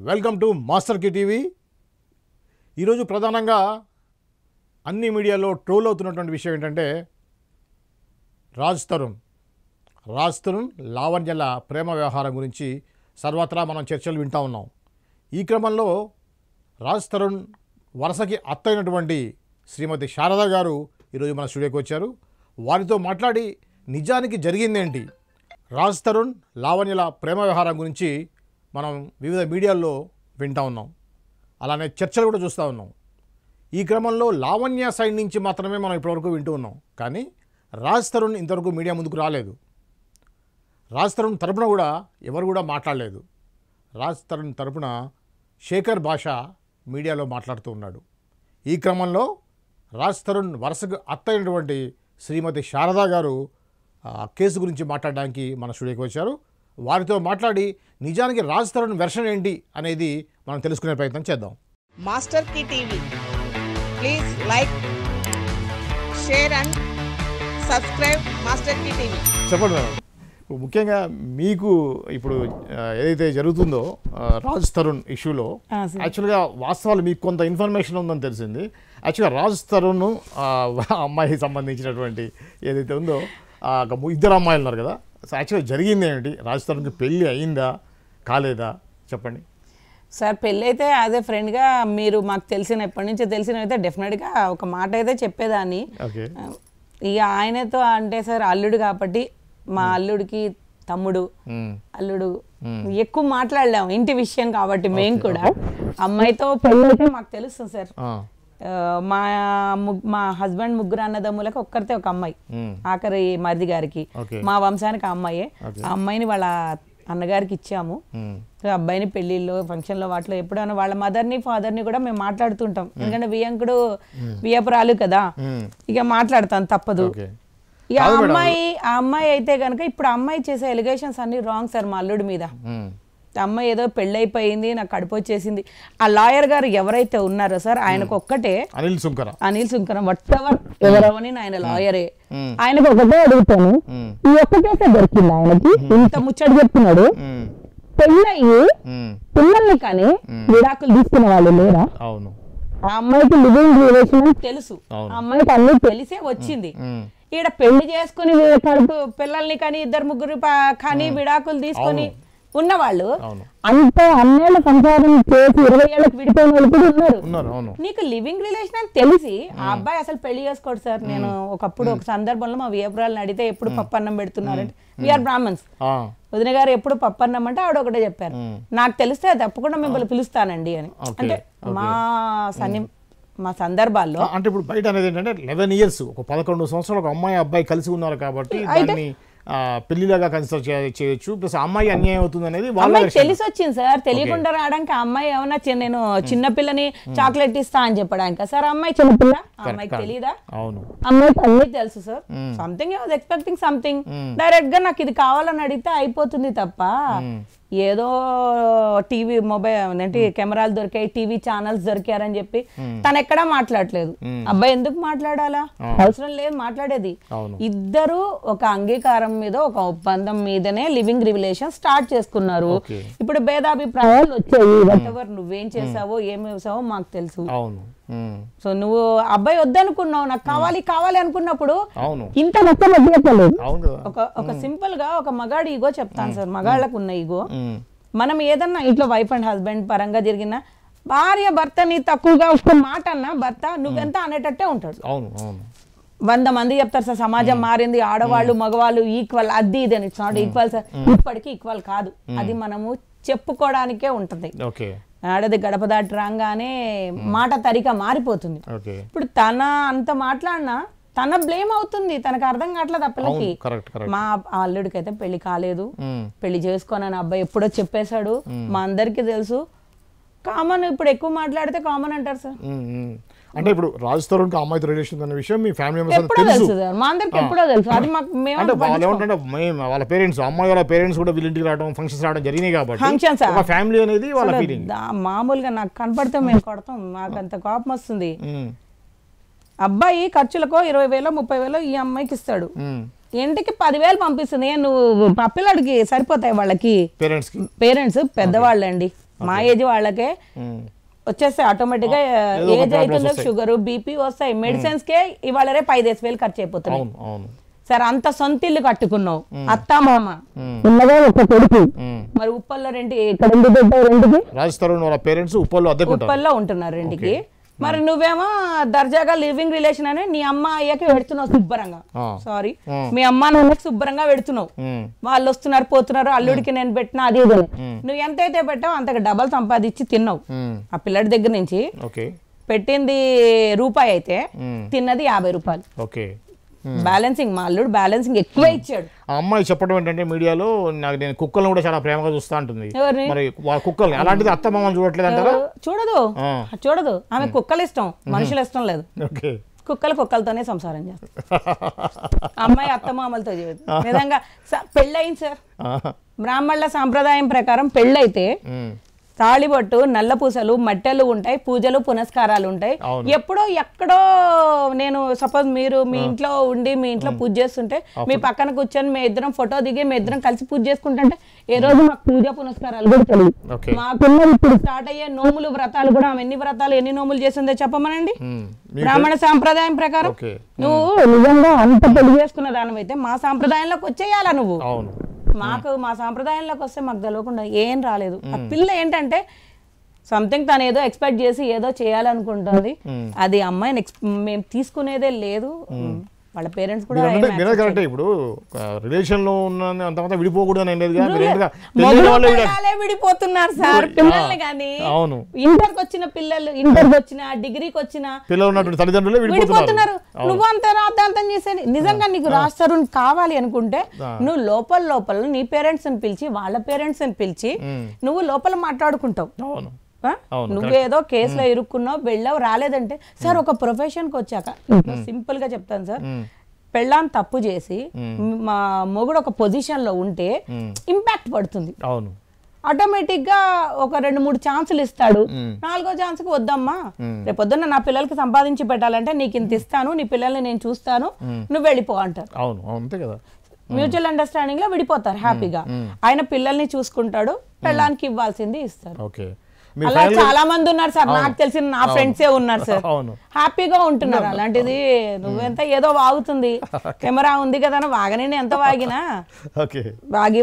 Welcome to master కి TV. ఈరోజు ప్రధానంగా అన్ని మీడియాలో ట్రోల్ అవుతున్నటువంటి విషయం ఏంటంటే రాజ్ తరుణ్ లావణ్యల ప్రేమ వ్యవహారం గురించి సర్వత్రా మనం చర్చలు వింటూ ఉన్నాం. ఈ క్రమంలో రాజ్ తరుణ్ వరుసకి అత్తైనటువంటి శ్రీమతి శారద గారు ఈరోజు మన స్టూడియోకి వచ్చారు. వారితో మాట్లాడి నిజానికి జరిగిందేంటి, రాజ్ తరుణ్ లావణ్యల ప్రేమ వ్యవహారం గురించి మనం వివిధ మీడియాల్లో వింటూ ఉన్నాం, అలానే చర్చలు కూడా చూస్తూ ఉన్నాం. ఈ క్రమంలో లావణ్య సైడ్ నుంచి మాత్రమే మనం ఇప్పటివరకు వింటూ ఉన్నాం, కానీ రాజ్ తరుణ్ ఇంతవరకు మీడియా ముందుకు రాలేదు. రాజ్ తరుణ్ తరపున కూడా ఎవరు కూడా మాట్లాడలేదు. రాజ్ తరుణ్ తరపున శేఖర్ భాష మీడియాలో మాట్లాడుతూ ఉన్నాడు. ఈ క్రమంలో రాజ్ తరుణ్ వరుసకు అత్తైనటువంటి శ్రీమతి శారద గారు కేసు గురించి మాట్లాడడానికి మన స్టూడియోకి వచ్చారు. వారితో మాట్లాడి నిజానికి రాజ్ తరుణ్ వెర్షన్ ఏంటి అనేది మనం తెలుసుకునే ప్రయత్నం చేద్దాం. మాస్టర్ కి TV please like share and subscribe master కి టీవీ. చెప్పండి మేడం, ముఖ్యంగా మీకు ఇప్పుడు ఏదైతే జరుగుతుందో రాజ్ తరుణ్ ఇష్యూలో యాక్చువల్గా వాస్తవాలు మీకు కొంత ఇన్ఫర్మేషన్ ఉందని తెలిసింది. యాక్చువల్గా రాజ్ తరుణ్ అమ్మాయికి సంబంధించినటువంటి ఏదైతే ఉందో ఇద్దరు అమ్మాయిలు ఉన్నారు కదా, సో యాక్చువల్గా జరిగింది ఏమిటి, రాజ్ తరుణ్కి పెళ్ళి అయిందా కాలేదా చెప్పండి సార్. పెళ్ళి అయితే యాజ్ ఏ ఫ్రెండ్గా మీరు మాకు ఎప్పటి నుంచో తెలిసినైతే డెఫినెట్గా ఒక మాట అయితే చెప్పేదాన్ని. ఇక ఆయనతో అంటే సార్ అల్లుడు కాబట్టి మా అల్లుడికి తమ్ముడు అల్లుడు ఎక్కువ మాట్లాడలేము ఇంటి విషయం కాబట్టి. మేము కూడా అమ్మాయితో పెళ్ళి అయితే మాకు తెలుస్తుంది సార్. మా హస్బెండ్ ముగ్గురు అన్నదమ్ములకు ఒక్కరితే ఒక అమ్మాయి, ఆఖరి మరిది గారికి, మా వంశానికి ఆ అమ్మాయే. ఆ అమ్మాయిని వాళ్ళ అన్నగారికి ఇచ్చాము. అబ్బాయిని పెళ్లిళ్ళు ఫంక్షన్లో వాటిలో ఎప్పుడైనా వాళ్ళ మదర్ని ఫాదర్ని కూడా మేము మాట్లాడుతుంటాం, ఎందుకంటే వియంకుడు వియపురాలు కదా, ఇక మాట్లాడతాను తప్పదు. ఇక ఆ అమ్మాయి అయితే కనుక ఇప్పుడు అమ్మాయి చేసే ఎలిగేషన్స్ అన్ని రాంగ్ సార్ మా అల్లుడి మీద. అమ్మాయి ఏదో పెళ్ళైపోయింది నాకు కడుపు వచ్చేసింది. ఆ లాయర్ గారు ఎవరైతే ఉన్నారో సార్ ఆయనకు ఒక్కటే అనిల్ సుంకరం వట్టెవర్ ఎవరవని ఆయన లాయరే. ఆయనకు ఒకటే అడుగుతాను, ఈ ఒక్క కేసే దొరికింది ఆయనకి, ఇంత ముచ్చడి చెప్తున్నాడు. పెళ్ళయ్యి పిల్లల్ని కానీ విడాకులు తీసుకునే వాళ్ళు లేరా? ఆ అమ్మాయికి లివింగ్ రిలేషన్ తెలుసు, ఆ అమ్మాయికి అన్ని తెలిసే వచ్చింది. ఈడ పెళ్లి చేసుకుని కడుపు పిల్లల్ని కానీ ఇద్దరు ముగ్గురు కానీ విడాకులు తీసుకొని ఉన్నవాళ్ళు అంత అన్నేళ్ల సంసారం చేసి 20 ఏళ్ళకి విడిపోయిన వాళ్ళు కూడా ఉన్నారు. నీకు లివింగ్ రిలేషన్ అని తెలిసి ఆ అబ్బాయి అసలు పెళ్లి చేసుకోడు సార్. నేను ఒకప్పుడు ఒక సందర్భంలో మా వియపురాలను అడిగితే ఎప్పుడు పప్పన్నం పెడుతున్నారంటే వీఆర్ బ్రాహ్మణ్స్, వదిన గారు ఎప్పుడు పప్పన్నం అంటే ఆవిడ ఒకటే చెప్పారు, నాకు తెలిస్తే తప్పకుండా మిమ్మల్ని పిలుస్తానండి అని. అంటే మా సందర్భాల్లో అంటే ఇప్పుడు బయట అనేది ఏంటంటే 11 years ఒక 11 సంవత్సరాలు ఒక అమ్మాయి అబ్బాయి కలిసి ఉన్నారు కాబట్టి దాన్ని పెళ్లిలాగా కన్సిడర్ చేయొచ్చు. ప్లస్ అమ్మాయి అన్యాయం అవుతుంది అనేది అమ్మాయి తెలిసి వచ్చింది సార్. తెలియకుండా రావడానికి అమ్మాయి ఏమన్నా నేను చిన్న పిల్లని చాక్లెట్ ఇస్తా అని చెప్పడానికి సార్. అమ్మాయి చిన్నపిల్ల, అమ్మాయికి తెలియదా? అమ్మాయికి అన్ని తెలుసు sir. Something expecting something, direct గా నాకు ఇది కావాలని అడిగితే అయిపోతుంది తప్ప ఏదో టీవీ మొబైల్ అంటే కెమెరాలు దొరికాయి, టీవీ ఛానల్స్ దొరికారని చెప్పి తను ఎక్కడా మాట్లాడలేదు. అబ్బాయి ఎందుకు మాట్లాడాలా? అవసరం లేదు మాట్లాడేది. ఇద్దరు ఒక అంగీకారం మీద ఒక ఒప్పందం మీదనే లివింగ్ రిలేషన్ స్టార్ట్ చేసుకున్నారు. ఇప్పుడు భేదాభిప్రాయాలు వచ్చాయి. వాటెవర్ నువ్వేం చేసావో ఏం చేసావో మాకు తెలుసు. సో నువ్వు అబ్బాయి వద్దనుకున్నావు, నాకు కావాలి అనుకున్నప్పుడు ఇంత మొత్తం వదిలేపలేదు. ఒక సింపుల్ గా ఒక మగాడి ఈగో చెప్తాను సార్, మగాళ్ళకు ఉన్న ఈగో. మనం ఏదన్నా ఇంట్లో వైఫ్ అండ్ హస్బెండ్ పరంగా జరిగిన భార్య భర్తని తక్కువగా ఒక మాట అన్నా భర్త నువ్వెంత అనేటట్టే ఉంటాడు. 100 మంది చెప్తారు సార్ సమాజం మారింది, ఆడవాళ్ళు మగవాళ్ళు ఈక్వల్, అది ఇది అని. It's not equal sir. ఇప్పటికీ ఈక్వల్ కాదు, అది మనము చెప్పుకోవడానికే ఉంటది. ఆడది గడప దాటి రాగానే మాట తరిక మారిపోతుంది. ఇప్పుడు తన అంత మాట్లాడినా తన బ్లేమ్ అవుతుంది, తనకు అర్థం కావట్లేదు అప్పలకి. మా అల్లుడికి అయితే పెళ్లి కాలేదు, పెళ్లి చేసుకోనని అబ్బాయి ఎప్పుడో చెప్పేశాడు, మా అందరికి తెలుసు. కామన్, ఇప్పుడు ఎక్కువ మాట్లాడితే కామన్ అంటారు సార్. అంటే ఇప్పుడు రాజ్ తరుణ్ కి అమ్మాయితో రిలేషన్ అనే విషయం మీ ఫ్యామిలీ మెంబర్స్ తెలుసు, మా అందరికి ఎప్పుడో తెలుసు. అది మాకు వాళ్ళ పేరెంట్స్, అమ్మాయి వాళ్ళ పేరెంట్స్ కూడా వీళ్ళ ఇంటికి రావడం, ఫంక్షన్స్ రావడం జరిగినాయి కాబట్టి ఒక ఫ్యామిలీ అనేది వాళ్ళ ఫీలింగ్. మామూలుగా నాకు కనపడితే మేము కొడతాం, మాకు అంత కోపం వస్తుంది. అబ్బాయి ఖర్చులకో 20,000 30,000 ఈ అమ్మాయికి ఇస్తాడు, ఇంటికి 10,000 పంపిస్తుంది. నువ్వు పప్పిలాడికి సరిపోతాయి వాళ్ళకి, పేరెంట్స్ పెద్దవాళ్ళండి. మా ఏజ్ వాళ్ళకే వచ్చేస్తాయి ఆటోమేటిక్ గా. ఏజ్ అవుతుందో షుగర్ బీపీ వస్తాయి. మెడిసిన్స్ కే ఇవాళ రేపు 5,000 ఖర్చు అయిపోతున్నాయి. సరే అంత సొంత ఇల్లు కట్టుకున్నావు, అత్త మామ ఉన్నదే ఒక కొడుకు, మరి ఉప్పల్లో రెంట్ ఇక్కడ రెంట్కి ఉప్పల్లో ఉంటున్నారు రెంట్కి. మరి నువ్వేమో దర్జాగా లివింగ్ రిలేషన్ అని నీ అమ్మ అయ్యాక పెడుతున్నావు శుభ్రంగా. సారీ, మీ అమ్మ నాన్నకి శుభ్రంగా పెడుతున్నావు. వాళ్ళు వస్తున్నారు పోతున్నారు, అల్లుడికి నేను పెట్టినా అది నువ్వు ఎంతైతే పెట్టావు అంతకు డబల్ సంపాదించి తిన్నావు. ఆ పిల్లడి దగ్గర నుంచి పెట్టింది రూపాయి అయితే తిన్నది 50 రూపాయలు. బ్యాలెన్సింగ్, మా అల్లుడు బ్యాలెన్సింగ్ ఎక్కువ ఇచ్చాడు. ఆ అమ్మాయి చెప్పడం ఏంటంటే మీడియాలో, నాకు నేను కుక్కలను కూడా చాలా ప్రేమగా చూస్తా ఉంటుంది. మరి కుక్కల్ని అలాంటిది అత్త మామని చూడట్లేదు అంటారా? చూడదు. ఆమె కుక్కలు ఇష్టం, మనుషులు ఇష్టం లేదు. కుక్కలతోనే సంసారం చేస్తారు. అమ్మాయి అత్త మామలతో చేయదు. నిజంగా పెళ్ళయింది సార్, బ్రాహ్మణుల సాంప్రదాయం ప్రకారం పెళ్ళైతే తాళిబొట్టు, నల్ల పూసలు, మట్టెలు ఉంటాయి, పూజలు పునస్కారాలు ఉంటాయి. ఎప్పుడో ఎక్కడో నేను సపోజ్ మీరు మీ ఇంట్లో ఉండి మీ ఇంట్లో పూజ చేస్తుంటే మీ పక్కన కూర్చొని మీ ఇద్దరం ఫోటో దిగి మీ ఇద్దరం కలిసి పూజ చేసుకుంటుంటే ఏ రోజు మాకు పూజ పునస్కారాలు కూడా తెలియదు. మాకున్న ఇప్పుడు స్టార్ట్ అయ్యే నోములు వ్రతాలు కూడా ఆమె ఎన్ని వ్రతాలు ఎన్ని నోములు చేసిందో చెప్పమనండి. బ్రాహ్మణ సాంప్రదాయం ప్రకారం నువ్వు నిజంగా అంత పెళ్లి చేసుకున్న దానివైతే మా సాంప్రదాయంలోకి వచ్చేయాలా నువ్వు. మాకు మా సాంప్రదాయంలోకి వస్తే మాకు తెలియకుండా ఏం రాలేదు. ఆ పిల్ల ఏంటంటే సంథింగ్ తను ఏదో ఎక్స్పెక్ట్ చేసి ఏదో చేయాలనుకుంటుంది. అది అమ్మాయిని మేము తీసుకునేదే లేదు. వాళ్ళ పేరెంట్స్ కూడా ఇప్పుడు రిలేషన్ లో ఉన్న విడిపోకూడదు విడిపోతున్నారు సార్ పిల్లల్ని. కానీ ఇంటర్కి వచ్చిన పిల్లలు, ఇంటర్కి వచ్చిన డిగ్రీకి వచ్చిన పిల్లలు తల్లిదండ్రులు విడిపోతున్నారు. నువ్వు అంత రాద్ధాంతం చేసేది. నిజంగా నీకు రాస్తారు కావాలి అనుకుంటే నువ్వు లోపల నీ పేరెంట్స్ ని పిలిచి వాళ్ళ పేరెంట్స్ ని పిలిచి నువ్వు లోపల మాట్లాడుకుంటావు. నువ్వేదో కేసులో ఇరుక్కున్నావు, వెళ్ళావు, రాలేదంటే సార్ ఒక ప్రొఫెషన్కి వచ్చాక సింపుల్ గా చెప్తాను సార్, పెళ్ళాన్ని తప్పు చేసి మా మొగుడు ఒక పొజిషన్ లో ఉంటే ఇంపాక్ట్ పడుతుంది. ఆటోమేటిక్ గా ఒక 2-3 ఛాన్సులు ఇస్తాడు. 4వ ఛాన్స్కి వద్దమ్మా, రేపొద్దున్న నా పిల్లలకి సంపాదించి పెట్టాలంటే నీకు ఇంత ఇస్తాను, నీ పిల్లల్ని నేను చూస్తాను, నువ్వు వెళ్ళిపో అంటారు. మ్యూచువల్ అండర్స్టాండింగ్ లో విడిపోతారు హ్యాపీగా. ఆయన పిల్లల్ని చూసుకుంటాడు, పెళ్ళానికి ఇవ్వాల్సింది ఇస్తారు. అలా చాలా మంది ఉన్నారు సార్, నాకు తెలిసిన నా ఫ్రెండ్సే ఉన్నారు సార్, హ్యాపీగా ఉంటున్నారు. అలాంటిది నువ్వెంత ఏదో వాగుతుంది, కెమెరా ఉంది కదా అని వాగనే ఎంత వాగినా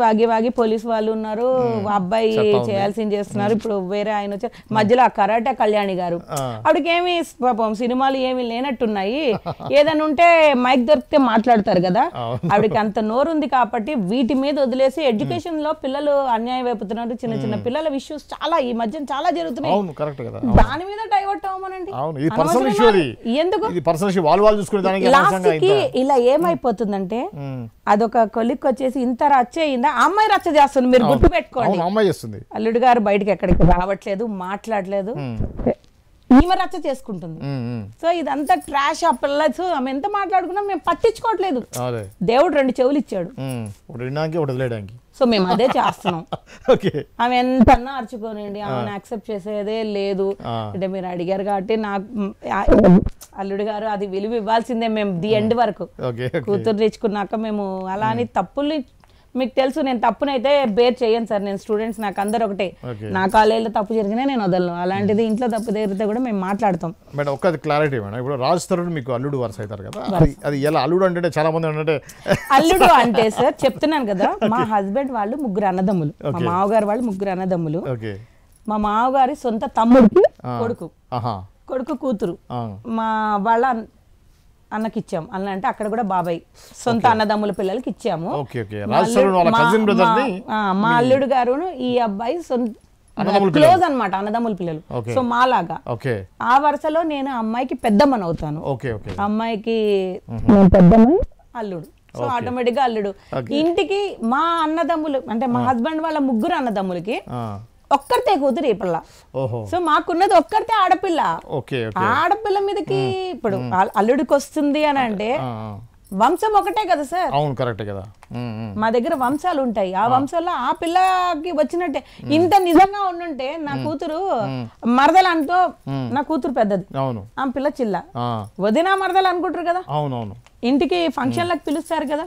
వాగి పోలీసు వాళ్ళు ఉన్నారు, అబ్బాయి చేయాల్సింది చేస్తున్నారు. ఇప్పుడు వేరే ఆయన వచ్చారు మధ్యలో, కరాటే కళ్యాణి గారు, ఆవిడకేమి పాపం సినిమాలు ఏమి లేనట్టున్నాయి, ఏదైనా ఉంటే మైక్ దొరికితే మాట్లాడతారు కదా, ఆవిడకి అంత నోరు ఉంది కాబట్టి వీటి మీద వదిలేసి ఎడ్యుకేషన్ లో పిల్లలు అన్యాయం అయిపోతున్నారు. చిన్న చిన్న పిల్లల ఇష్యూస్ చాలా ఈ మధ్య చాలా జరుగుతున్నాయి. దాని మీద డైవర్ట్ అవ్వమనండి. ఇలా ఏమైపోతుందంటే అదొక కొలిక్ వచ్చేసి ఇంత రచ్చ అయిందా, అమ్మాయి రచ్చ చేస్తుంది. మీరు గుర్తు పెట్టుకోండి, అల్లుడు గారు బయటకి ఎక్కడికి రావట్లేదు, మాట్లాడలేదు, ఈమె రచ్చ చేసుకుంటుంది. సో ఇదంతా ట్రాష్. ఆ పిల్లలు ఆమె ఎంత మాట్లాడుకున్నా మేము పట్టించుకోవట్లేదు. దేవుడు 2 చెవులు ఇచ్చాడు, సో మేము అదే చేస్తున్నాం. ఆమె ఎంతన్నా అరుచుకోనండి, ఆమెను యాక్సెప్ట్ చేసేదే లేదు. అంటే మీరు అడిగారు కాబట్టి నాకు అల్లుడు గారు అది విలువ ఇవ్వాల్సిందే. మేము ది ఎండ్ వరకు కూతురు తెచ్చుకున్నాక మేము అలా అని తప్పుల్ని, మీకు తెలుసు నేను తప్పునైతే బేర్ చేయను సార్. నేను స్టూడెంట్స్ నాకు అందరు ఒకటే, నా కాలేజీలో తప్పు జరిగినా నేను వదలను. అలాంటిది ఇంట్లో తప్పు జరిగితే కూడా మేము మాట్లాడతాం. మేడం ఒక క్లారిటీ మేడం, ఇప్పుడు రాజ్ తరుణ్ మీకు అల్లుడు వరుస అవుతారు కదా, అది ఎలా అల్లుడు అంటే చాలా మంది అంటే అల్లుడు అంటే సార్ చెప్తున్నాను కదా, మా హస్బెండ్ వాళ్ళు 3 అన్నదమ్ములు, మా మామగారు వాళ్ళు 3 అన్నదమ్ములు. మా మామగారి సొంత తమ్ముడికి కొడుకు కూతురు మా వాళ్ళ అన్నకి ఇచ్చాము. అన్న అంటే అక్కడ కూడా బాబాయ్ సొంత అన్నదమ్ముల పిల్లలకి ఇచ్చాము. మా అల్లుడు గారు ఈ అబ్బాయి క్లోజ్ అన్నమాట, అన్నదమ్ముల పిల్లలు. సో మాలాగా ఆ వరుసలో నేను అమ్మాయికి పెద్దమ్మని అవుతాను, అమ్మాయికి పెద్దమ్మ అల్లుడు. సో ఆటోమేటిక్ గా అల్లుడు. ఇంటికి మా అన్నదమ్ములు అంటే మా హస్బెండ్ వాళ్ళ 3 అన్నదమ్ములకి ఒక్కరితే కూతురు ఈ పిల్ల. సో మాకున్నది ఒక్కరితే ఆడపిల్ల. ఆడపిల్ల మీదకి ఇప్పుడు అల్లుడికి వస్తుంది అని అంటే వంశం ఒకటే కదా సార్. అవును, కరెక్ట్ కదా. మా దగ్గర వంశాలు ఉంటాయి, ఆ వంశంలో ఆ పిల్లకి వచ్చినట్టే. ఇంత నిజంగా ఉండుంటే నా కూతురు మరదలు అంటూ, నా కూతురు పెద్దది, ఆ పిల్ల చిల్ల, వదినా మరదలు అనుకుంటారు కదా. అవునవును, ఇంటికి ఫంక్షన్లకు పిలుస్తారు కదా,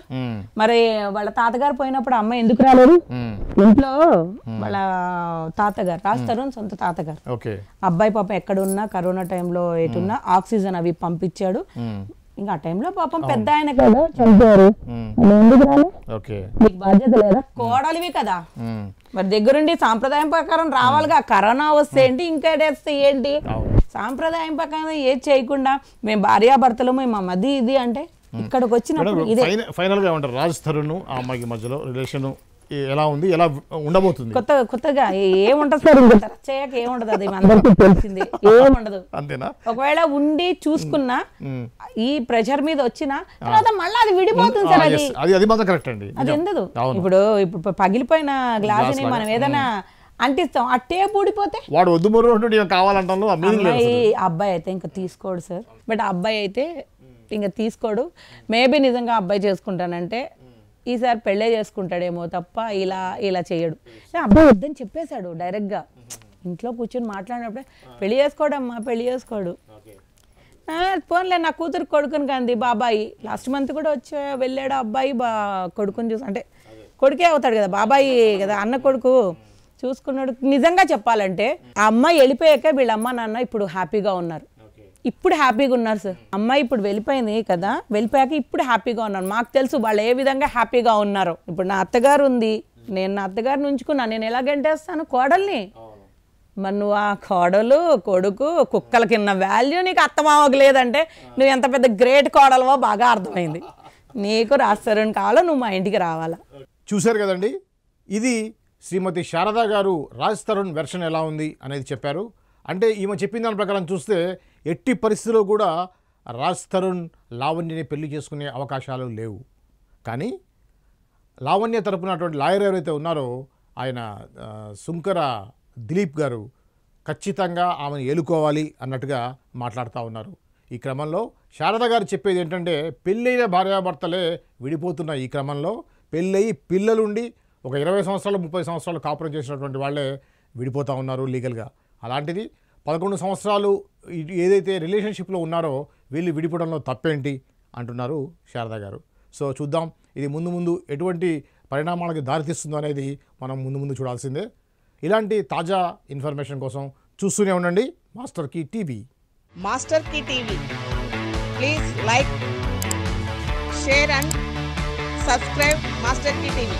మరి వాళ్ళ తాతగారు పోయినప్పుడు అమ్మాయి ఎందుకు రాలేదు? ఇంట్లో వాళ్ళ తాతగారు రాస్తారు, సొంత తాతగారు. అబ్బాయి పాపం ఎక్కడున్నా కరోనా టైంలో ఎటున్నా ఆక్సిజన్ అవి పంపించాడు. ఇంకా ఆ టైంలో పాపం పెద్ద ఆయన కదా చనిపోయారు, ఎందుకు రాలే? నీకు బాధ్యత లేదా? కోడలివి కదా, మరి దగ్గరుండి సాంప్రదాయం ప్రకారం రావాలిగా. కరోనా వస్తే ఏంటి, ఇంకా వస్తే ఏంటి, సాంప్రదాయం ప్రకారం ఏది చేయకుండా మేము భార్యాభర్తలు మేము అది ఇది అంటే ఇక్కడికి వచ్చినప్పుడు ఇదే ఫైనల్ గా ఉంటారు. రాజ్ తరుణ్ ఆ అమ్మాయికి మధ్యలో రిలేషన్ ఎలా ఉంది, ఎలా ఉండబోతుంది? కొత్తగా ఏముంటది సార్, ఇంకా చేయక ఏముండదు, అది అందరికీ తెలిసింది, ఏముండదు. అంతేనా? ఒకవేళ ఉండి చూసుకున్నా ఈ ప్రెషర్ మీద వచ్చిన తర్వాత మళ్ళీ అది విడిపోతుంది సార్. అది మాత్రం కరెక్ట్ అండి, అది ఉండదు. ఇప్పుడు పగిలిపోయిన గ్లాస్ ని మనం ఏదైనా అంటిస్తాం, ఆ టేప్ ఊడిపోతే వాడు వద్దు కావాలంటాను. అబ్బాయి అయితే ఇంకా తీసుకోడు సార్, బట్ అబ్బాయి అయితే ఇంకా తీసుకోడు. మేబీ నిజంగా అబ్బాయి చేసుకుంటానంటే ఈసారి పెళ్ళే చేసుకుంటాడేమో తప్ప ఇలా చేయడు. అబ్బాయి వద్దని చెప్పేశాడు డైరెక్ట్గా, ఇంట్లో కూర్చొని మాట్లాడినప్పుడే పెళ్లి చేసుకోడమ్మా పెళ్లి చేసుకోడు. పోన్లే నా కూతురు కొడుకుని కంది బాబాయి, లాస్ట్ మంత్ కూడా వెళ్ళాడు అబ్బాయి కొడుకుని చూసి, అంటే కొడుకే అవుతాడు కదా బాబాయి కదా, అన్న కొడుకు చూసుకున్నాడు. నిజంగా చెప్పాలంటే ఆ అమ్మాయి వెళ్ళిపోయాక వీళ్ళ అమ్మ నాన్న ఇప్పుడు హ్యాపీగా ఉన్నారు, ఇప్పుడు హ్యాపీగా ఉన్నారు సార్. అమ్మాయి ఇప్పుడు వెళ్ళిపోయింది కదా, వెళ్ళిపోయాక ఇప్పుడు హ్యాపీగా ఉన్నారు. మాకు తెలుసు వాళ్ళు ఏ విధంగా హ్యాపీగా ఉన్నారో. ఇప్పుడు నా అత్తగారు ఉంది, నేను నా అత్తగారిని ఉంచుకున్నా, నేను ఎలా గంటేస్తాను కోడల్ని? మరి నువ్వు ఆ కోడలు కొడుకు కుక్కల కింద వాల్యూ నీకు అత్తమావకు లేదంటే నువ్వు ఎంత పెద్ద గ్రేట్ కోడలవో బాగా అర్థమైంది. నీకు రాజ్ తరుణ్ కావాలో నువ్వు మా ఇంటికి రావాలా. చూశారు కదండి, ఇది శ్రీమతి శారదా గారు రాజ్ తరుణ్ వెర్షన్ ఎలా ఉంది అనేది చెప్పారు. అంటే ఈమె చెప్పిన దాని ప్రకారం చూస్తే ఎట్టి పరిస్థితుల్లో కూడా రాజ్ తరుణ్ లావణ్యని పెళ్లి చేసుకునే అవకాశాలు లేవు. కానీ లావణ్య తరపునటువంటి లాయర్ ఎవరైతే ఉన్నారో ఆయన సుంకర దిలీప్ గారు ఖచ్చితంగా ఆమెను ఏలుకోవాలి అన్నట్టుగా మాట్లాడుతూ ఉన్నారు. ఈ క్రమంలో శారద గారు చెప్పేది ఏంటంటే పెళ్ళైన భార్యాభర్తలే విడిపోతున్న ఈ క్రమంలో పెళ్ళయి పిల్లలుండి ఒక 20 సంవత్సరాలు 30 సంవత్సరాలు కాపురం చేసినటువంటి వాళ్ళే విడిపోతూ ఉన్నారు లీగల్గా. అలాంటిది 11 సంవత్సరాలు ఏదైతే రిలేషన్షిప్లో ఉన్నారో వీళ్ళు విడిపోవడంలో తప్పేంటి అంటున్నారు శారదా గారు. సో చూద్దాం ఇది ముందు ఎటువంటి పరిణామాలకు దారితీస్తుందో అనేది మనం ముందు చూడాల్సిందే. ఇలాంటి తాజా ఇన్ఫర్మేషన్ కోసం చూస్తూనే ఉండండి Master Key TV. Master Key TV, please like, share and subscribe Master Key TV.